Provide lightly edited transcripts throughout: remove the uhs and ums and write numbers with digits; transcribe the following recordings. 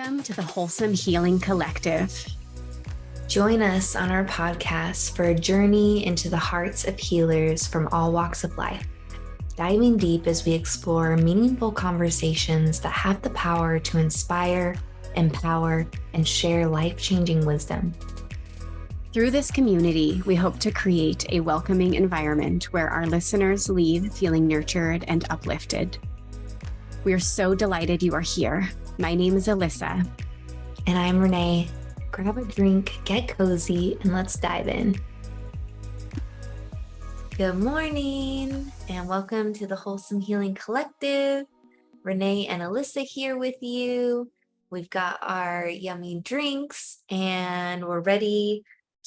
Welcome to the Wholesome Healing Collective. Join us on our podcast for a journey into the hearts of healers from all walks of life, diving deep as we explore meaningful conversations that have the power to inspire, empower, and share life-changing wisdom. Through this community, we hope to create a welcoming environment where our listeners leave feeling nurtured and uplifted. We are so delighted you are here. My name is Alyssa. And I'm Renee. Grab a drink, get cozy, and let's dive in. Good morning, and welcome to the Wholesome Healing Collective. Renee and Alyssa here with you. We've got our yummy drinks, and we're ready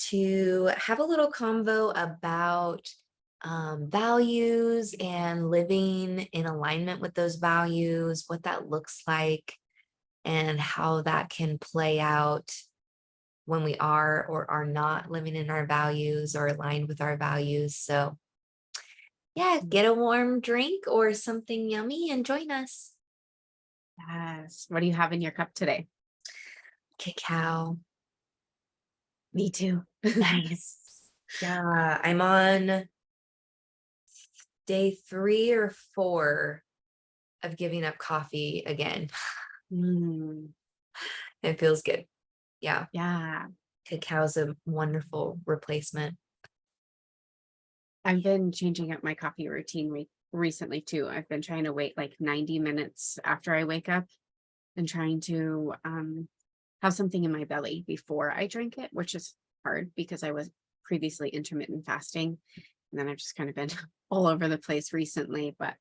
to have a little convo about values and living in alignment with those values, what that looks like, and how that can play out when we are or are not living in our values or aligned with our values. So yeah, get a warm drink or something yummy and join us. Yes. What do you have in your cup today? Cacao. Me too. Nice. Yeah, I'm on day 3 or 4 of giving up coffee again. It feels good. Yeah. Cacao's a wonderful replacement. I've been changing up my coffee routine recently too. I've been trying to wait like 90 minutes after I wake up and trying to have something in my belly before I drink it, which is hard because I was previously intermittent fasting. And then I've just kind of been all over the place recently, but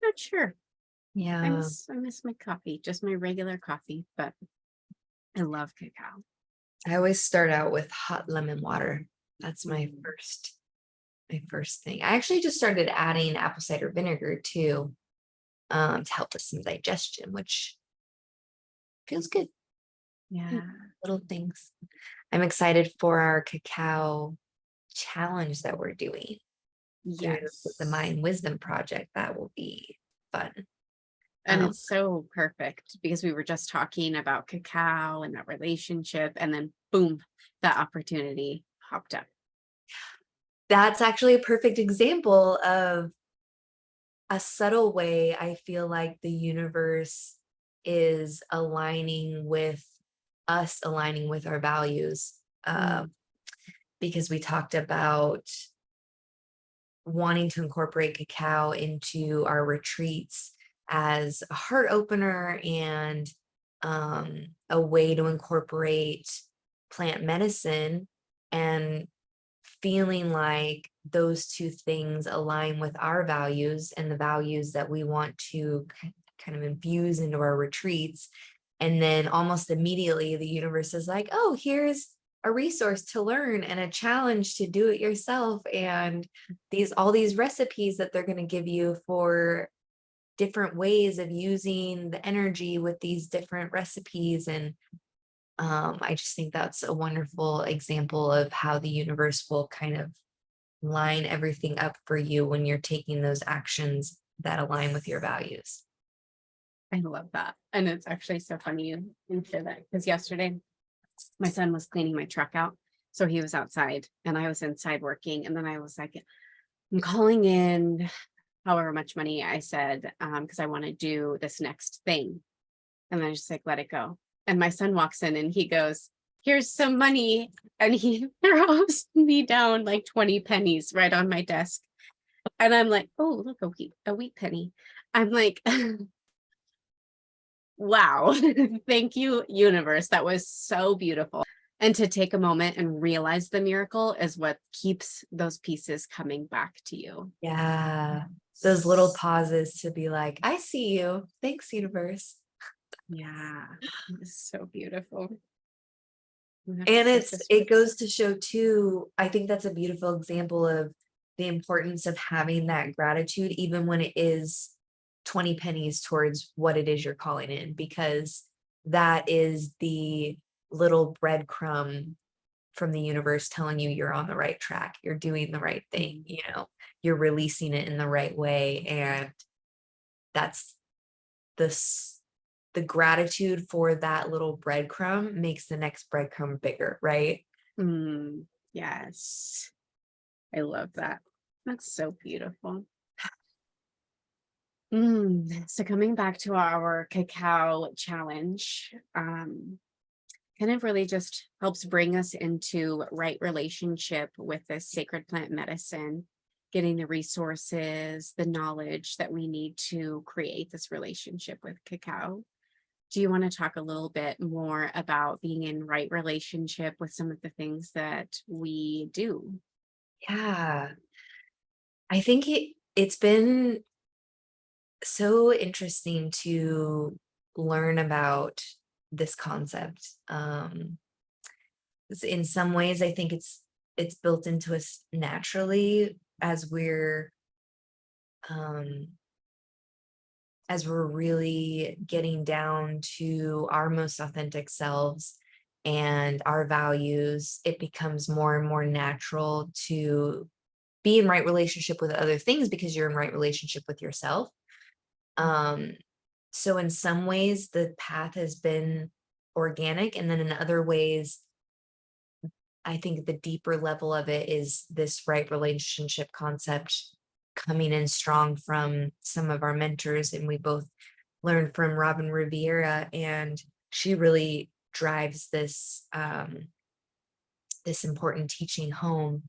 not sure. Yeah. I miss my coffee, just my regular coffee, but I love cacao. I always start out with hot lemon water. That's my first thing. I actually just started adding apple cider vinegar too, to help with some digestion, which feels good. Yeah. Little things. I'm excited for our cacao challenge that we're doing. Yes. The Mind Wisdom Project. That will be fun. And it's so perfect because we were just talking about cacao and that relationship, and then boom, that opportunity popped up. That's actually a perfect example of a subtle way I feel like the universe is aligning with us, aligning with our values. Because we talked about wanting to incorporate cacao into our retreats as a heart opener and a way to incorporate plant medicine, and feeling like those two things align with our values and the values that we want to kind of infuse into our retreats. And then almost immediately the universe is like, oh, here's a resource to learn and a challenge to do it yourself, and all these recipes that they're going to give you for different ways of using the energy with these different recipes. And I just think that's a wonderful example of how the universe will kind of line everything up for you when you're taking those actions that align with your values. I love that. And it's actually so funny you share that, because yesterday my son was cleaning my truck out. So he was outside and I was inside working. And then I was like, I'm calling in however much money I said, because I want to do this next thing. And then I just like, let it go. And my son walks in and he goes, here's some money. And he throws me down like 20 pennies right on my desk. And I'm like, oh, look, a wheat penny. I'm like, wow, thank you, universe. That was so beautiful. And to take a moment and realize the miracle is what keeps those pieces coming back to you. Yeah. Those little pauses to be like, I see you. Thanks, universe. Yeah, it's so beautiful. And it goes to show too, I think that's a beautiful example of the importance of having that gratitude, even when it is 20 pennies towards what it is you're calling in, because that is the little breadcrumb from the universe telling you you're on the right track, you're doing the right thing, you're releasing it in the right way. And that's the the gratitude for that little breadcrumb makes the next breadcrumb bigger, right? Yes. I love that. That's so beautiful. So coming back to our cacao challenge, kind of really just helps bring us into right relationship with this sacred plant medicine, getting the resources, the knowledge that we need to create this relationship with cacao. Do you want to talk a little bit more about being in right relationship with some of the things that we do? Yeah. I think it's been so interesting to learn about this concept. In some ways, I think it's built into us naturally um, as we're really getting down to our most authentic selves and our values. It becomes more and more natural to be in right relationship with other things because you're in right relationship with yourself. Um, so in some ways, the path has been organic, and then in other ways, I think the deeper level of it is this right relationship concept coming in strong from some of our mentors. And we both learned from Robin Riviera, and she really drives this important teaching home.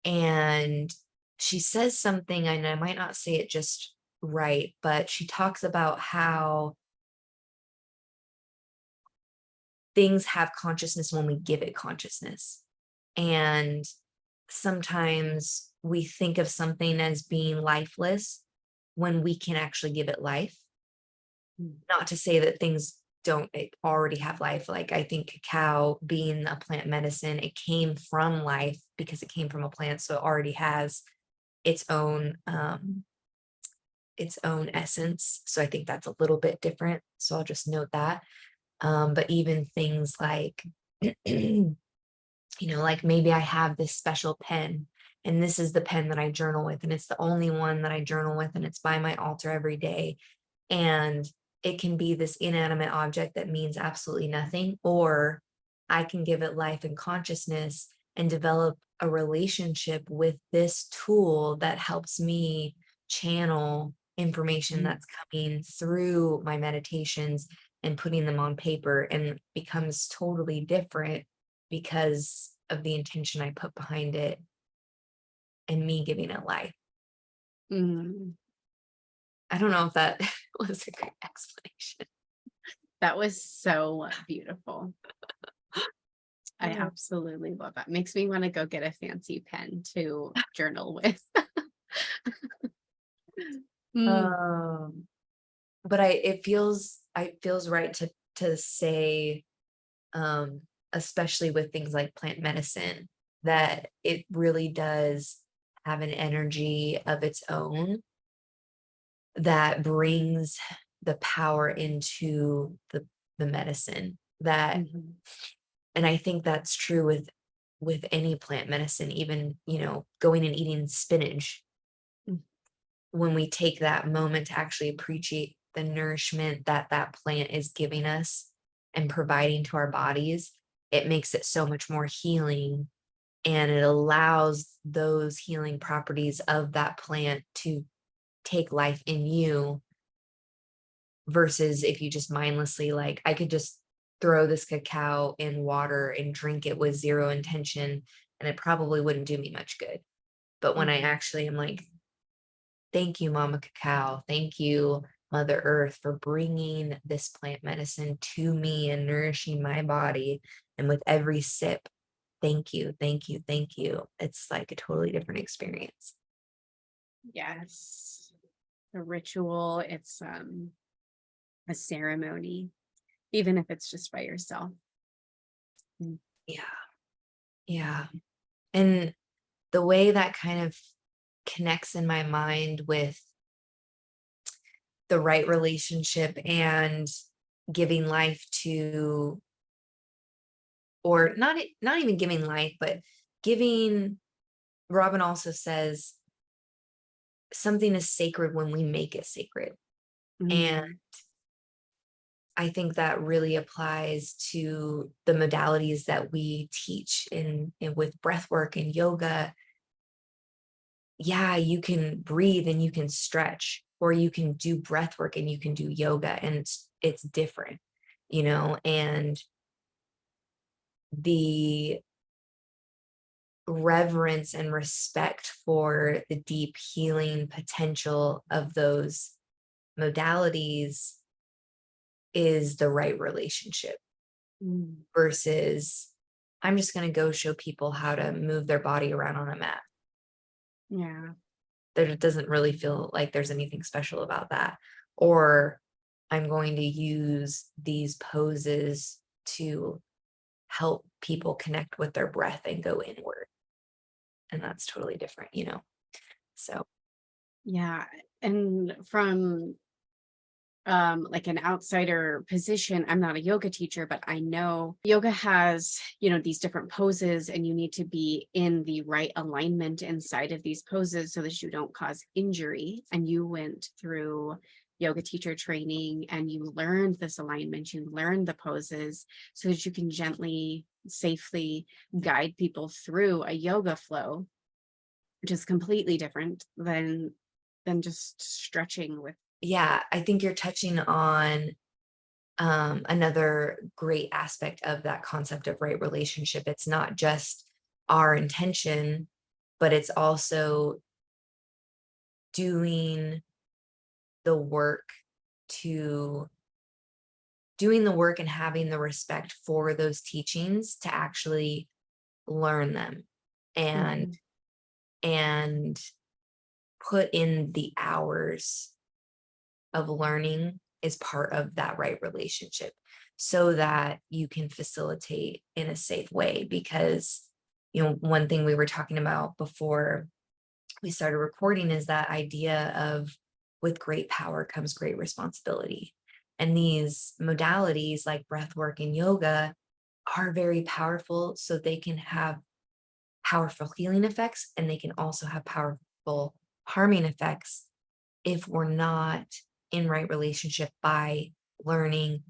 And she says something, and I might not say it just right, but she talks about how things have consciousness when we give it consciousness. And sometimes we think of something as being lifeless when we can actually give it life. Not to say that things don't already have life. Like, I think cacao being a plant medicine, it came from life because it came from a plant. So it already has its own essence. So I think that's a little bit different. So I'll just note that. But even things like, like maybe I have this special pen, and this is the pen that I journal with, and it's the only one that I journal with, and it's by my altar every day. And it can be this inanimate object that means absolutely nothing, or I can give it life and consciousness and develop a relationship with this tool that helps me channel information that's coming through my meditations and putting them on paper, and becomes totally different because of the intention I put behind it and me giving it life. Mm, I don't know if that was a great explanation. that was so beautiful. I Yeah. absolutely love that. Makes me want to go get a fancy pen to journal with. Mm, Um, but it feels right to say, um, especially with things like plant medicine, that it really does have an energy of its own that brings the power into the medicine that. mhm, And I think that's true with any plant medicine, even, going and eating spinach. mm, When we take that moment to actually appreciate the nourishment that that plant is giving us and providing to our bodies, it makes it so much more healing, and it allows those healing properties of that plant to take life in you. Versus if you just mindlessly, like, I could just throw this cacao in water and drink it with zero intention, and it probably wouldn't do me much good. But when I mhm. actually am like, thank you, Mama Cacao, thank you, Mother Earth, for bringing this plant medicine to me and nourishing my body, and with every sip, thank you, thank you, thank you, it's like a totally different experience. Yes. A ritual, it's a ceremony, even if it's just by yourself. Mm, Yeah, yeah. And the way that kind of connects in my mind with the right relationship and giving life to, or not even giving life, but giving. Robin also says something is sacred when we make it sacred. And mm, I think that really applies to the modalities that we teach with breath work and yoga. Yeah, you can breathe and you can stretch, or you can do breath work and you can do yoga, and it's different, and the reverence and respect for the deep healing potential of those modalities is the right relationship Mm, versus I'm just going to go show people how to move their body around on a mat. yeah. There doesn't really feel like there's anything special about that. Or I'm going to use these poses to help people connect with their breath and go inward. And that's totally different. So, Yeah. And from like an outsider position, I'm not a yoga teacher, but I know yoga has, these different poses, and you need to be in the right alignment inside of these poses so that you don't cause injury. And you went through yoga teacher training and you learned this alignment, you learned the poses so that you can gently, safely guide people through a yoga flow, which is completely different than just stretching with. yeah, I think you're touching on another great aspect of that concept of right relationship. It's not just our intention, but it's also doing the work to doing the work and having the respect for those teachings to actually learn them and Mhm. and put in the hours of learning is part of that right relationship so that you can facilitate in a safe way. Because one thing we were talking about before we started recording is that idea of with great power comes great responsibility. And these modalities like breath work and yoga are very powerful, so they can have powerful healing effects, and they can also have powerful harming effects if we're not in right relationship by learning,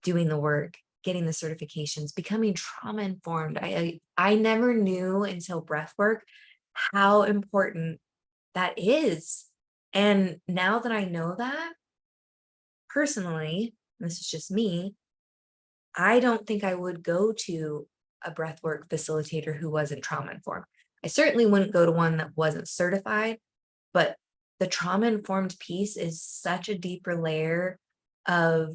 doing the work, getting the certifications, becoming trauma informed. I never knew until breath work how important that is. And now that I know that personally, this is just me, I don't think I would go to a breathwork facilitator who wasn't trauma informed. I certainly wouldn't go to one that wasn't certified, but the trauma informed piece is such a deeper layer of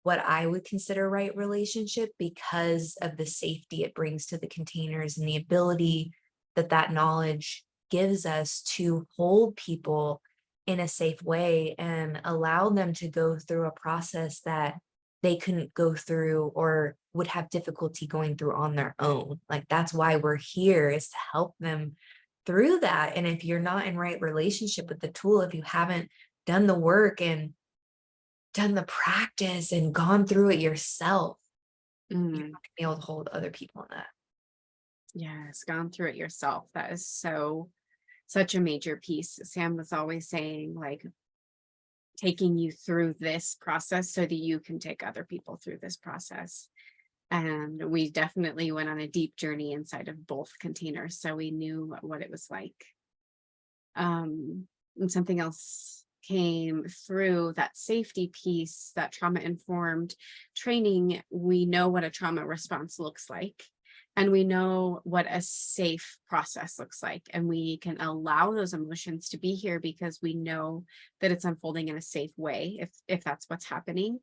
what I would consider right relationship because of the safety it brings to the containers and the ability that that knowledge gives us to hold people in a safe way and allow them to go through a process that they couldn't go through or would have difficulty going through on their own. Like that's why we're here, is to help them through that. And if you're not in right relationship with the tool, if you haven't done the work and done the practice and gone through it yourself, you're Mm, not gonna be able to hold other people in that. yes, gone through it yourself. That is such a major piece. Sam was always saying, like, taking you through this process so that you can take other people through this process. And we definitely went on a deep journey inside of both containers. So we knew what it was like. And something else came through that safety piece, that trauma informed training. We know what a trauma response looks like, and we know what a safe process looks like, and we can allow those emotions to be here because we know that it's unfolding in a safe way if that's what's happening,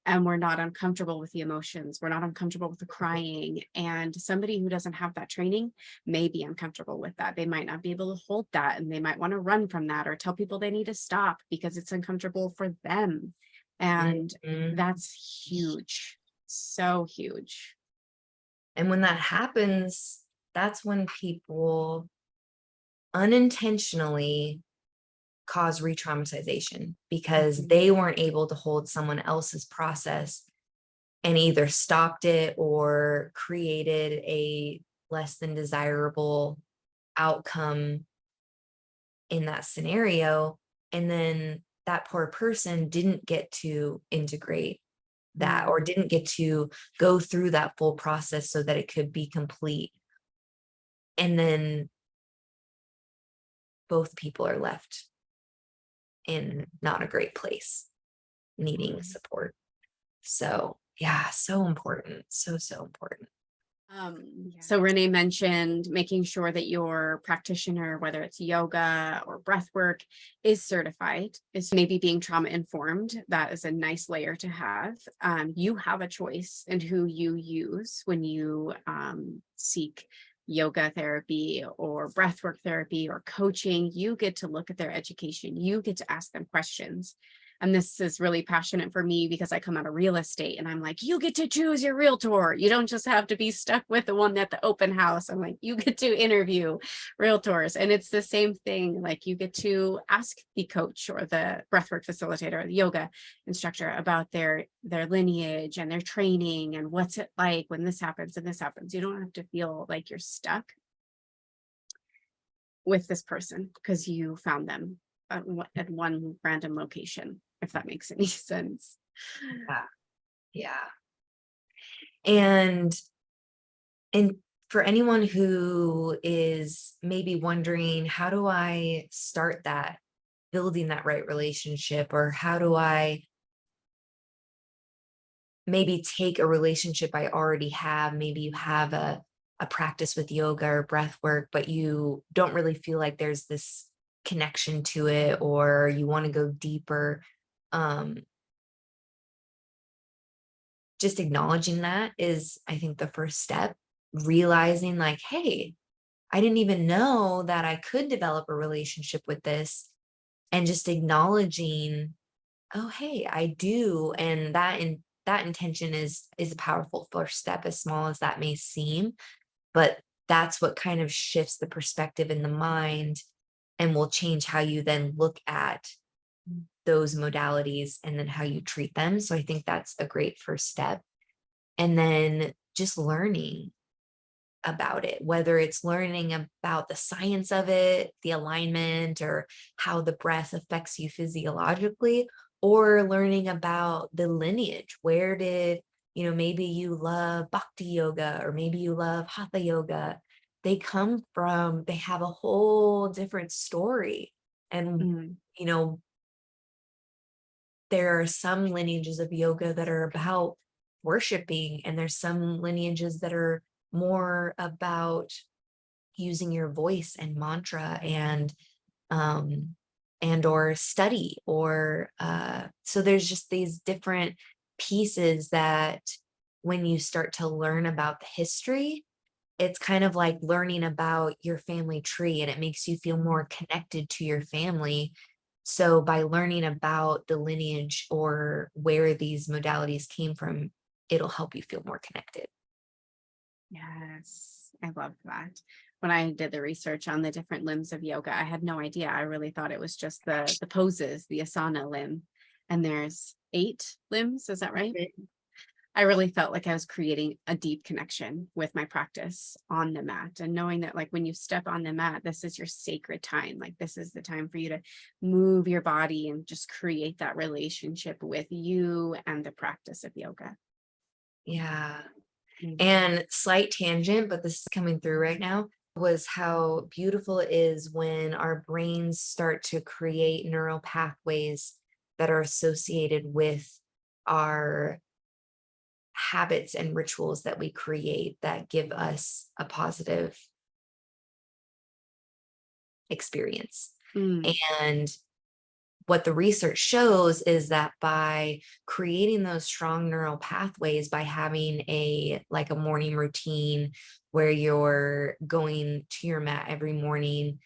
and we're not uncomfortable with the emotions, we're not uncomfortable with the crying. And somebody who doesn't have that training may be uncomfortable with that. They might not be able to hold that, and they might want to run from that or tell people they need to stop because it's uncomfortable for them. And Mhm. that's huge, so huge. And when that happens, that's when people unintentionally cause re-traumatization because Mhm. they weren't able to hold someone else's process and either stopped it or created a less than desirable outcome in that scenario. And then that poor person didn't get to integrate that, Mm. or didn't get to go through that full process so that it could be complete. And then both people are left in not a great place, needing Mhm. support. So yeah, so important. So, so important. So Renee mentioned making sure that your practitioner, whether it's yoga or breath work, is certified, is maybe being trauma informed. That is a nice layer to have. You have a choice in who you use when you seek yoga therapy or breathwork therapy or coaching. You get to look at their education. You get to ask them questions. And this is really passionate for me because I come out of real estate and I'm like, you get to choose your realtor. You don't just have to be stuck with the one at the open house. I'm like, you get to interview realtors. And it's the same thing. Like you get to ask the coach or the breathwork facilitator or the yoga instructor about their lineage and their training and what's it like when this happens and this happens. You don't have to feel like you're stuck with this person because you found them at one random location, if that makes any sense. Yeah. Yeah. And and for anyone who is maybe wondering, how do I start that, building that right relationship, or how do I maybe take a relationship I already have? Maybe you have a practice with yoga or breath work, but you don't really feel like there's this connection to it, or you want to go deeper. Um, just acknowledging that is, I think, the first step. Realizing, like, hey, I didn't even know that I could develop a relationship with this, and just acknowledging, oh, hey, I do. And that intention is a powerful first step, as small as that may seem. But that's what kind of shifts the perspective in the mind and will change how you then look at those modalities and then how you treat them. So I think that's a great first step. And then just learning about it, whether it's learning about the science of it, the alignment, or how the breath affects you physiologically, or learning about the lineage. Where did, maybe you love bhakti yoga, or maybe you love hatha yoga. They have a whole different story. And, Mm. you know, there are some lineages of yoga that are about worshiping, and there's some lineages that are more about using your voice and mantra, um and or study, or so there's just these different pieces that when you start to learn about the history, it's kind of like learning about your family tree, and it makes you feel more connected to your family. So by learning about the lineage or where these modalities came from, it'll help you feel more connected. Yes, I love that. When I did the research on the different limbs of yoga, I had no idea. I really thought it was just the poses, the asana limb. And there's 8 limbs, is that right? I really felt like I was creating a deep connection with my practice on the mat, and knowing that like when you step on the mat, this is your sacred time. Like this is the time for you to move your body and just create that relationship with you and the practice of yoga. Yeah. Mm. And slight tangent, but this is coming through right now, was how beautiful it is when our brains start to create neural pathways that are associated with our habits and rituals that we create that give us a positive experience. Mm. And what the research shows is that by creating those strong neural pathways, by having a morning routine where you're going to your mat every morning,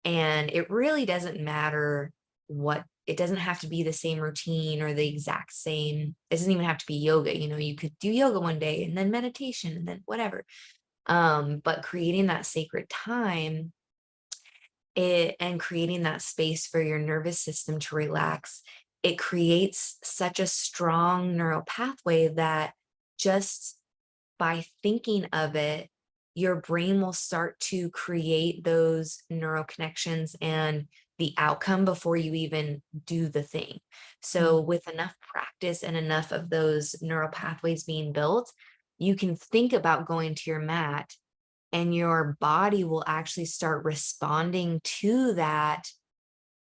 and it really doesn't matter what, it doesn't have to be the same routine or the exact same, it doesn't even have to be yoga. You could do yoga one day and then meditation and then whatever. But creating that sacred time, and creating that space for your nervous system to relax, it creates such a strong neural pathway that just by thinking of it, your brain will start to create those neural connections, and the outcome before you even do the thing. So with enough practice and enough of those neural pathways being built, you can think about going to your mat and your body will actually start responding to that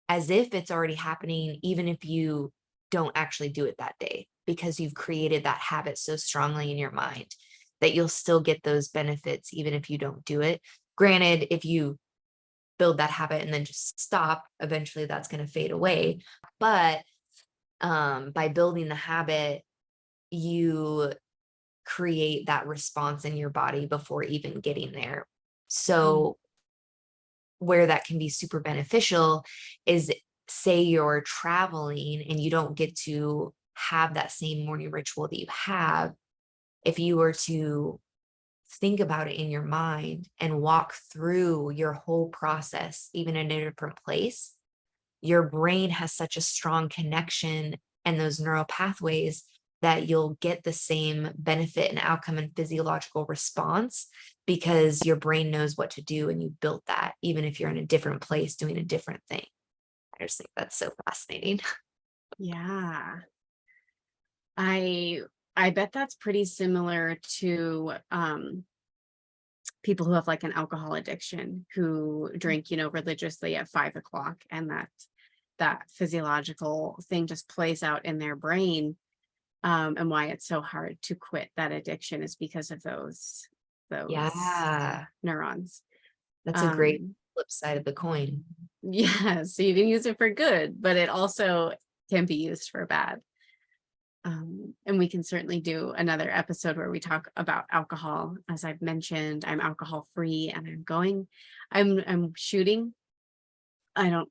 as if it's already happening, even if you don't actually do it that day, because you've created that habit so strongly in your mind that you'll still get those benefits even if you don't do it. Granted, if you build that habit and then just stop, eventually that's going to fade away. But by building the habit, you create that response in your body before even getting there. So where that can be super beneficial is, say you're traveling and you don't get to have that same morning ritual that you have. If you were to think about it in your mind and walk through your whole process, even in a different place, your brain has such a strong connection and those neural pathways that you'll get the same benefit and outcome and physiological response because your brain knows what to do and you built that, even if you're in a different place doing a different thing. I just think that's so fascinating. Yeah. I bet that's pretty similar to people who have like an alcohol addiction who drink, religiously at 5 o'clock, and that physiological thing just plays out in their brain. And why it's so hard to quit that addiction is because of those Yeah, neurons. that's a great Um, flip side of the coin. yeah, so you can use it for good, but it also can be used for bad. And we can certainly do another episode where we talk about alcohol. As I've mentioned, I'm alcohol free and I'm shooting. I don't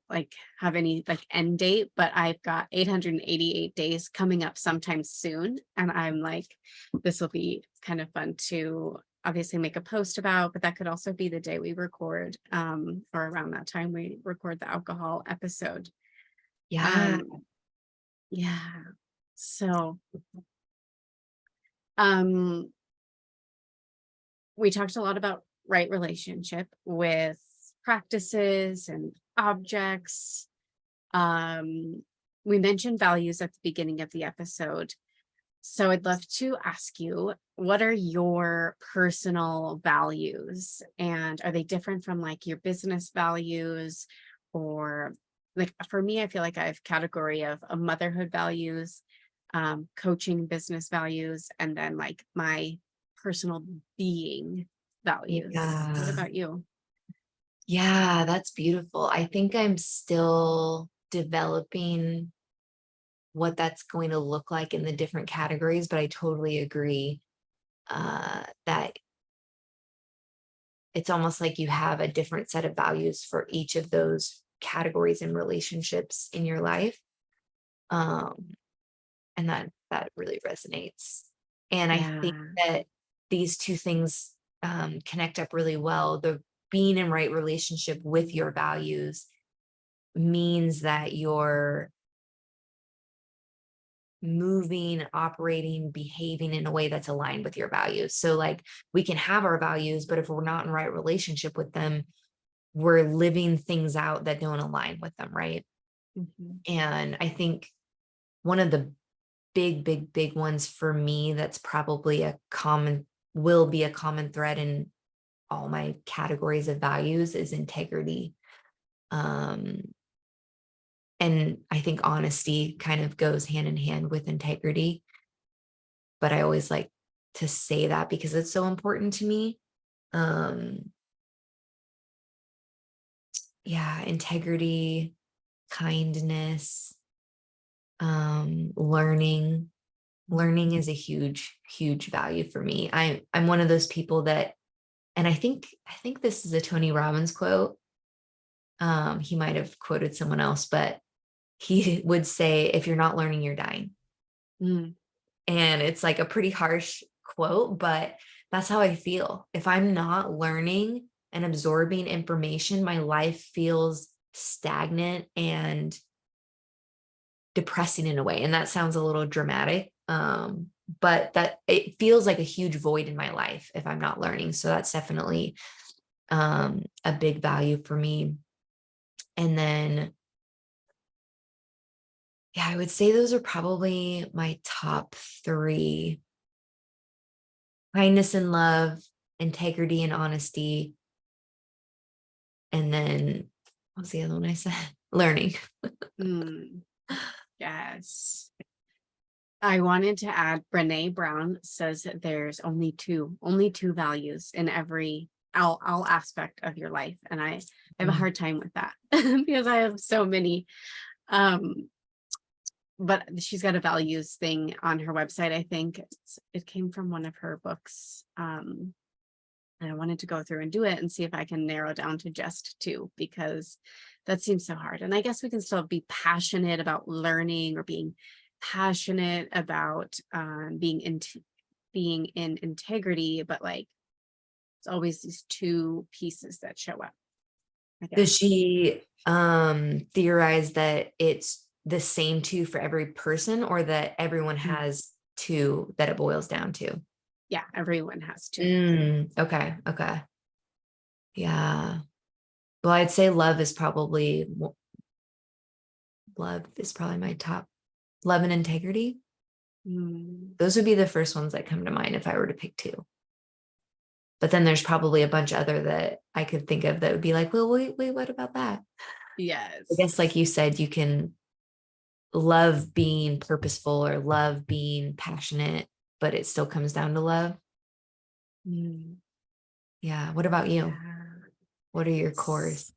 have any end date, but I've got 888 days coming up sometime soon. And I'm like, this will be kind of fun to obviously make a post about, but that could also be the day we record, or around that time we record the alcohol episode. Yeah. Um, yeah. So, um, we talked a lot about right relationship with practices and objects. We mentioned values at the beginning of the episode. So I'd love to ask you, what are your personal values? And are they different from your business values? Or for me, I feel like I have a category of motherhood values, coaching business values, and then my personal being values. What Yeah. about you? Yeah, that's beautiful. I think I'm still developing what that's going to look like in the different categories, but I totally agree that it's almost like you have a different set of values for each of those categories and relationships in your life. Um, and that really resonates. And I think Yeah. that these two things connect up really well. The being in right relationship with your values means that you're moving, operating, behaving in a way that's aligned with your values. So we can have our values, but if we're not in right relationship with them, we're living things out that don't align with them, right? Mhm. And I think one of the big ones for me that's probably will be a common thread in all my categories of values is integrity. Um, and I think honesty kind of goes hand in hand with integrity. But I always like to say that because it's so important to me. Um, yeah, integrity, kindness, learning. Learning is a huge value for me. I'm one of those people that, and I think this is a Tony Robbins quote. He might have quoted someone else, but he would say, if you're not learning, you're dying. Mm. And it's like a pretty harsh quote, but that's how I feel. If I'm not learning and absorbing information, my life feels stagnant and depressing in a way. And that sounds a little dramatic. But that it feels like a huge void in my life if I'm not learning. So that's definitely a big value for me. And then, yeah, I would say those are probably my top 3: kindness and love, integrity and honesty. And then what was the other one I said? Learning. Mm, yes. I wanted to add, Brene Brown says that there's only two values in every all aspect of your life. And I have a Mm. hard time with that because I have so many. Um, but she's got a values thing on her website. I think it came from one of her books. And I wanted to go through and do it and see if I can narrow down to just 2, because that seems so hard. And I guess we can still be passionate about learning or being passionate about being in integrity, but like it's always these 2 pieces that show up, I Does guess. she theorize that it's the same 2 for every person, or that everyone Mm. has 2 that it boils down to? Yeah, everyone has 2. Okay. Yeah. Well, I'd say love is probably my top. Love and integrity. Mm. Those would be the first ones that come to mind if I were to pick 2. But then there's probably a bunch other that I could think of that would be like, well, wait, what about that? I guess, Yes. like you said, you can love being purposeful or love being passionate, but it still comes down to love. Mm. Yeah. What about you? Yeah. What are your cores?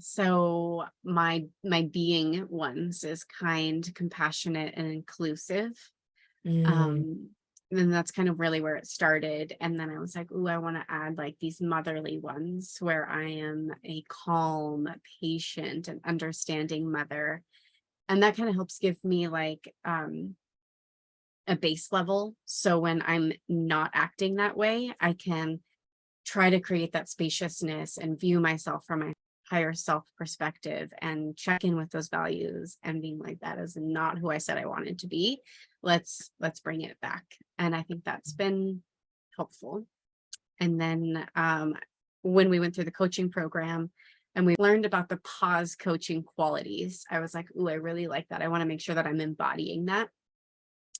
So my being ones is kind, compassionate, and inclusive. Mm, Um, and that's kind of really where it started. And then I was like, ooh, I want to add like these motherly ones where I am a calm, patient, and understanding mother. And that kind of helps give me like a base level. So when I'm not acting that way, I can try to create that spaciousness and view myself from a higher self perspective and check in with those values and being like, that is not who I said I wanted to be. Let's bring it back. And I think that's been helpful. And then when we went through the coaching program and we learned about the pause coaching qualities, I was like, ooh, I really like that. I want to make sure that I'm embodying that.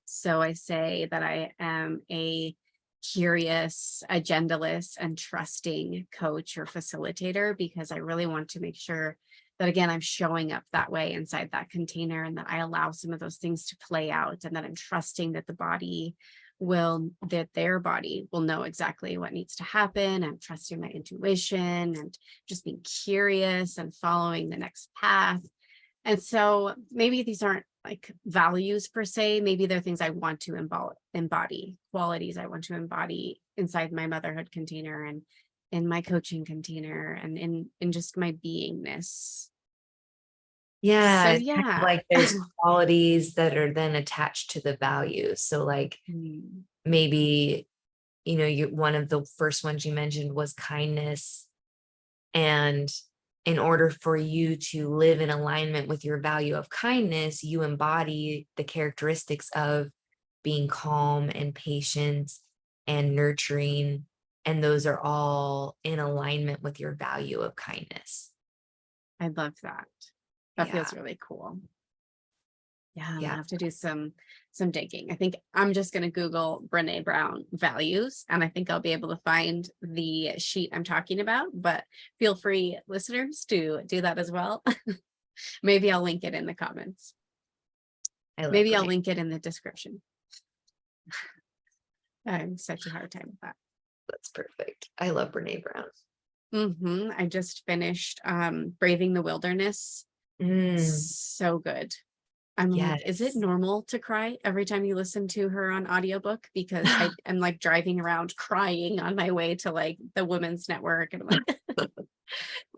So I say that I am a curious, agendaless, and trusting coach or facilitator, because I really want to make sure that, again, I'm showing up that way inside that container and that I allow some of those things to play out, and that I'm trusting that their body will know exactly what needs to happen. I'm trusting my intuition and just being curious and following the next path. And so maybe these aren't like values per se, maybe they're things I want to embody, qualities I want to embody inside my motherhood container and in my coaching container and in just my beingness. yeah. So It's kind of yeah. like there's qualities that are then attached to the values. So like Mm, maybe, one of the first ones you mentioned was kindness. And in order for you to live in alignment with your value of kindness, you embody the characteristics of being calm and patient and nurturing. And those are all in alignment with your value of kindness. I love that. That Yeah. feels really cool. Yeah, I'm gonna Yeah. have to do some digging. I think I'm just gonna Google Brene Brown values, and I think I'll be able to find the sheet I'm talking about. But feel free, listeners, to do that as well. Maybe I'll link it in the comments. I love Maybe I'll Renee. link it in the description. I'm such a hard time with that. That's perfect. I love Renee Brown. I just finished Braving the Wilderness. Mm, So good. I'm like, is it yes. normal to cry every time you listen to her on audiobook? Because I am like driving around crying on my way to like the Women's Network. And I'm like,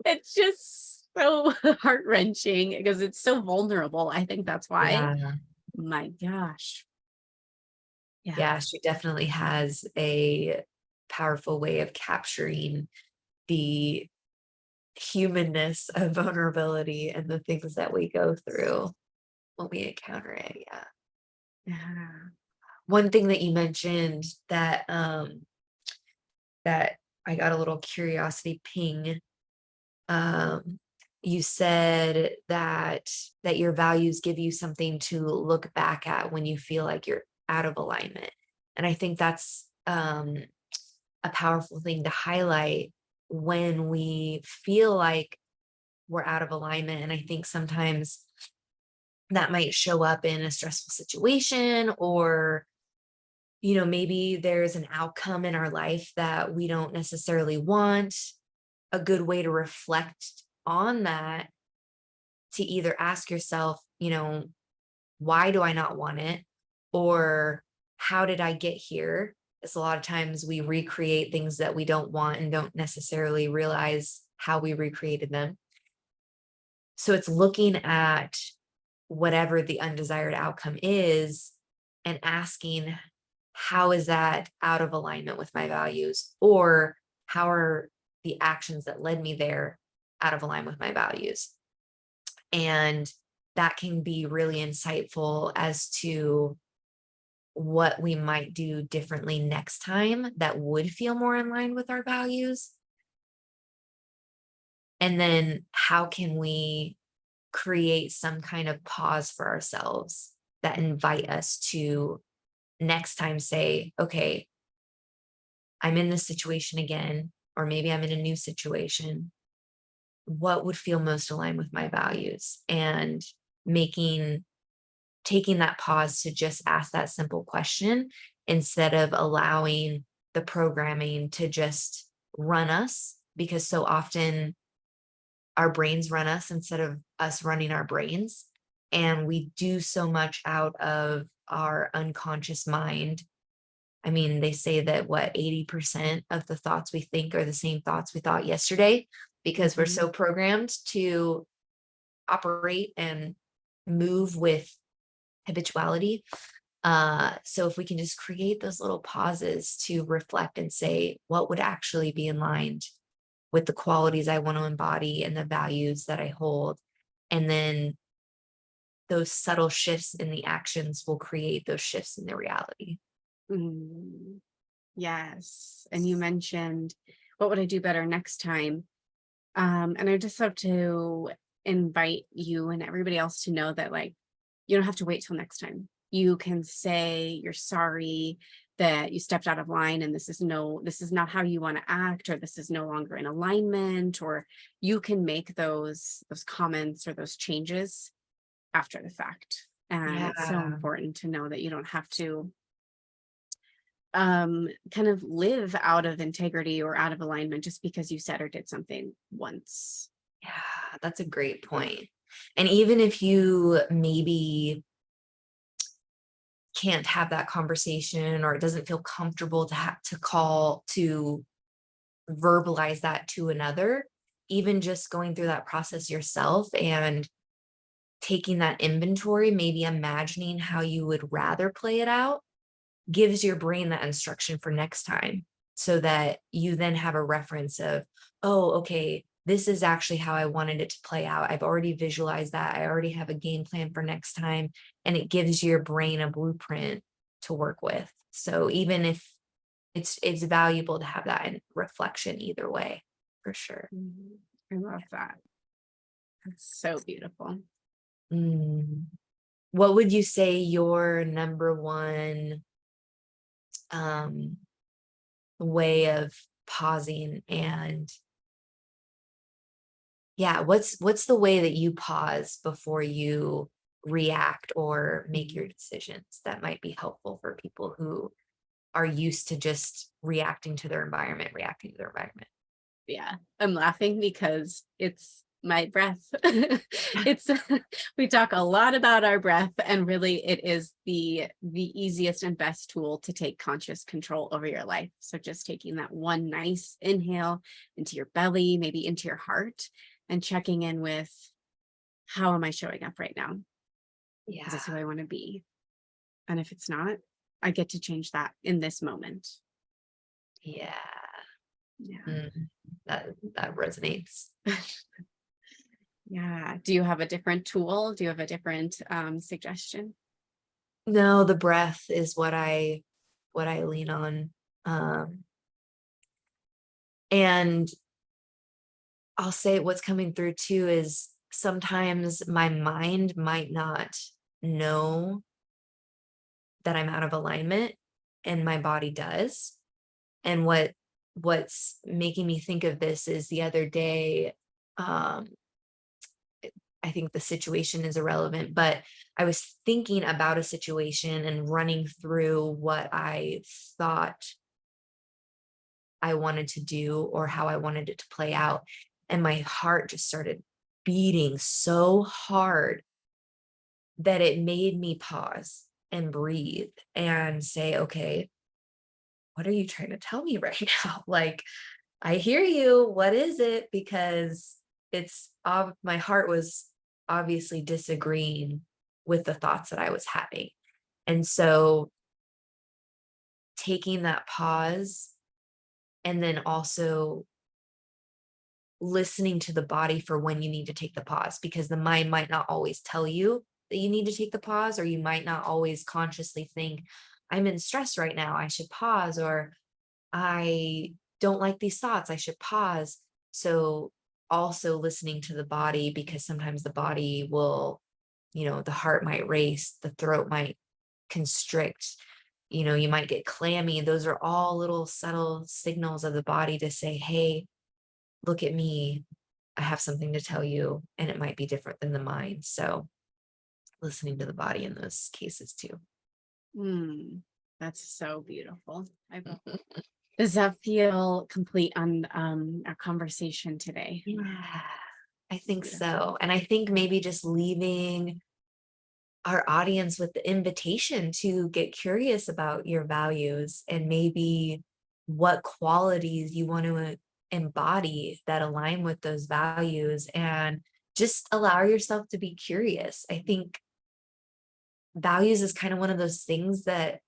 it's just so heart-wrenching because it's so vulnerable. I think that's why. Yeah. My gosh. Yeah. Yeah. She definitely has a powerful way of capturing the humanness of vulnerability and the things that we go through when we encounter it. Yeah. Yeah. One thing that you mentioned that I got a little curiosity ping. Um, you said that your values give you something to look back at when you feel like you're out of alignment. And I think that's a powerful thing to highlight when we feel like we're out of alignment. And I think sometimes that might show up in a stressful situation, or maybe there's an outcome in our life that we don't necessarily want. A good way to reflect on that, to either ask yourself, why do I not want it? Or how did I get here? It's a lot of times we recreate things that we don't want and don't necessarily realize how we recreated them. So it's looking at whatever the undesired outcome is and asking, how is that out of alignment with my values? Or how are the actions that led me there out of alignment with my values? And that can be really insightful as to what we might do differently next time that would feel more in line with our values. And then how can we create some kind of pause for ourselves that invite us to next time say, okay, I'm in this situation again, or maybe I'm in a new situation. What would feel most aligned with my values? And taking that pause to just ask that simple question instead of allowing the programming to just run us, because so often our brains run us instead of us running our brains. And we do so much out of our unconscious mind. I mean, they say that 80% of the thoughts we think are the same thoughts we thought yesterday, because we're so programmed to operate and move with habituality. So if we can just create those little pauses to reflect and say, what would actually be in line with the qualities I want to embody and the values that I hold. And then those subtle shifts in the actions will create those shifts in the reality. Yes. And you mentioned, what would I do better next time? And I just love to invite you and everybody else to know that, like, you don't have to wait till next time. You can say you're sorry that you stepped out of line, and this is not how you want to act, or this is no longer in alignment, or you can make those comments or those changes after the fact. And it's so important to know that you don't have to kind of live out of integrity or out of alignment just because you said or did something once. Yeah, that's a great point. And even if you maybe can't have that conversation, or it doesn't feel comfortable to have to verbalize that to another, even just going through that process yourself and taking that inventory, maybe imagining how you would rather play it out, gives your brain that instruction for next time, so that you then have a reference of, oh, okay, this is actually how I wanted it to play out. I've already visualized that. I already have a game plan for next time. And it gives your brain a blueprint to work with. So even if it's valuable to have that in reflection either way, for sure. I love that. That's so beautiful. What would you say your number one way of pausing, and what's the way that you pause before you react or make your decisions that might be helpful for people who are used to just reacting to their environment? Yeah, I'm laughing because it's my breath. It's we talk a lot about our breath, and really it is the easiest and best tool to take conscious control over your life. So just taking that one nice inhale into your belly, maybe into your heart, and checking in with, how am I showing up right now? Is this who I want to be? And if it's not, I get to change that in this moment. Yeah. Yeah. That resonates. Yeah. Do you have a different tool? Do you have a different suggestion? No, the breath is what I lean on. And I'll say what's coming through too is sometimes my mind might not know that I'm out of alignment and my body does. And what's making me think of this is the other day, um, I think the situation is irrelevant, but I was thinking about a situation and running through what I thought I wanted to do or how I wanted it to play out. And my heart just started beating so hard that it made me pause and breathe and say, okay, what are you trying to tell me right now? Like, I hear you. What is it? Because my heart was obviously disagreeing with the thoughts that I was having. And so taking that pause and then also listening to the body for when you need to take the pause, because the mind might not always tell you that you need to take the pause, or you might not always consciously think, I'm in stress right now, I should pause, or I don't like these thoughts, I should pause. So also listening to the body, because sometimes the body will, the heart might race, the throat might constrict, you might get clammy. Those are all little subtle signals of the body to say, hey, look at me, I have something to tell you, and it might be different than the mind. So listening to the body in those cases too. That's so beautiful. Does that feel complete on our conversation today? Yeah, I think so. And I think maybe just leaving our audience with the invitation to get curious about your values and maybe what qualities you want to embody that align with those values, and just allow yourself to be curious. I think values is kind of one of those things that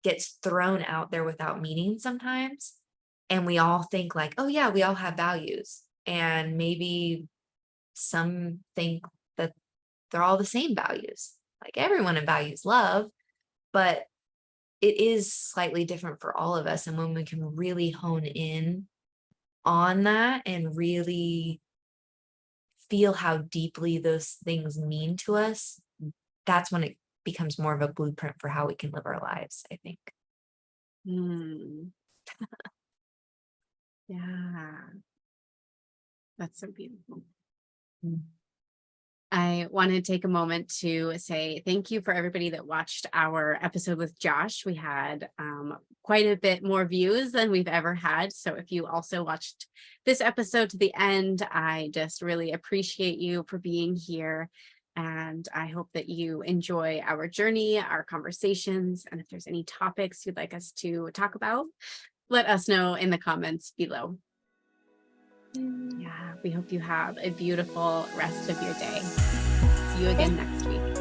gets thrown out there without meaning sometimes. And we all think like, oh yeah, we all have values. And maybe some think that they're all the same values. Like everyone values love, but it is slightly different for all of us. And when we can really hone in on that and really feel how deeply those things mean to us, that's when it becomes more of a blueprint for how we can live our lives, I think. Yeah, that's so beautiful. Mm. I want to take a moment to say thank you for everybody that watched our episode with Josh. We had quite a bit more views than we've ever had. So if you also watched this episode to the end, I just really appreciate you for being here. And I hope that you enjoy our journey, our conversations. And if there's any topics you'd like us to talk about, let us know in the comments below. Yeah, we hope you have a beautiful rest of your day. See you again next week.